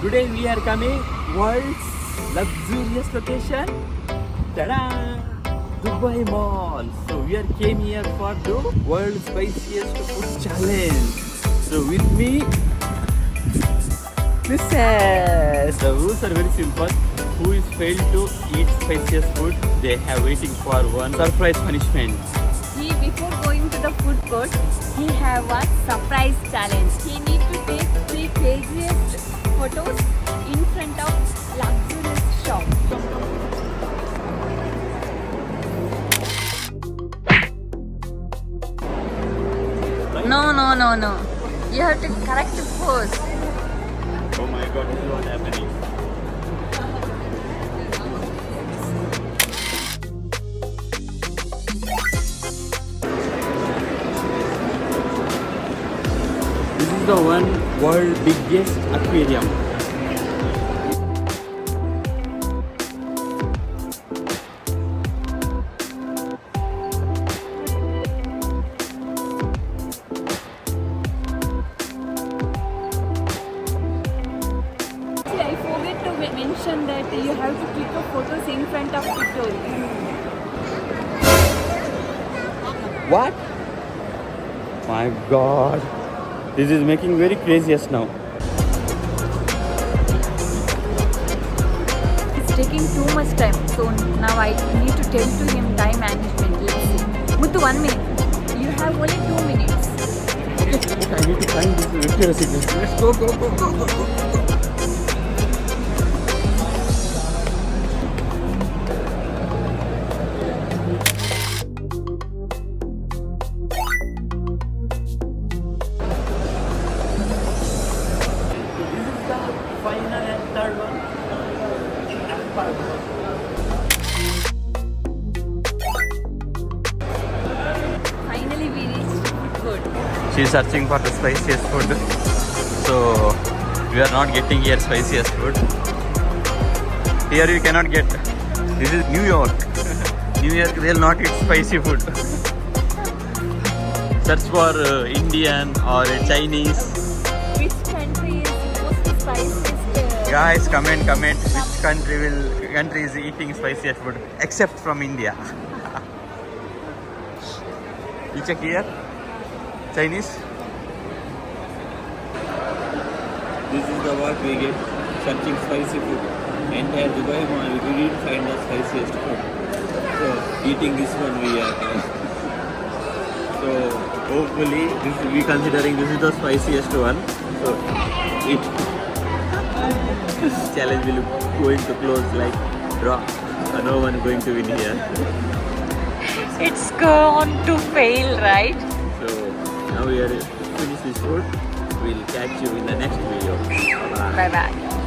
Today we are coming world's luxurious location. Ta-da! Dubai Mall. So we are came here for the world's spiciest food challenge. So with me, Spiciest. The rules are very simple. Who is failed to eat spiciest food, they have waiting for one surprise punishment. Before going to the food court, he have a surprise challenge. He need to take 3 craziest photos in front of luxurious shop. No. You have to correct the pose. Oh my god, this is what happening. This is the world biggest aquarium. I forget to mention that you have to click the photos in front of the What? My god. This is making very craziest now. It's taking too much time, so now I need to tell to him time management. Let's see. Muthu, 1 minute. You have only 2 minutes. Okay, I need to find this Victoria Secret. Let's go. Final and third one. Finally, we reached food court. She is searching for the spiciest food. So we are not getting here spiciest food. Here we cannot get. This is New York. New York they will not eat spicy food. Search for Indian or Chinese. Which country is most spiciest? Guys, comment which country is eating spiciest food except from India. You check here. Chinese. This is the what we get searching spicy food. Entire Dubai Mall we didn't find the spiciest food. So eating this one we are. So hopefully we considering this is the spiciest one. So it. This challenge will going to close like draw. No one going to win here. It's going to fail, right? So now we are finished this food. We'll catch you in the next video. Bye. Bye bye.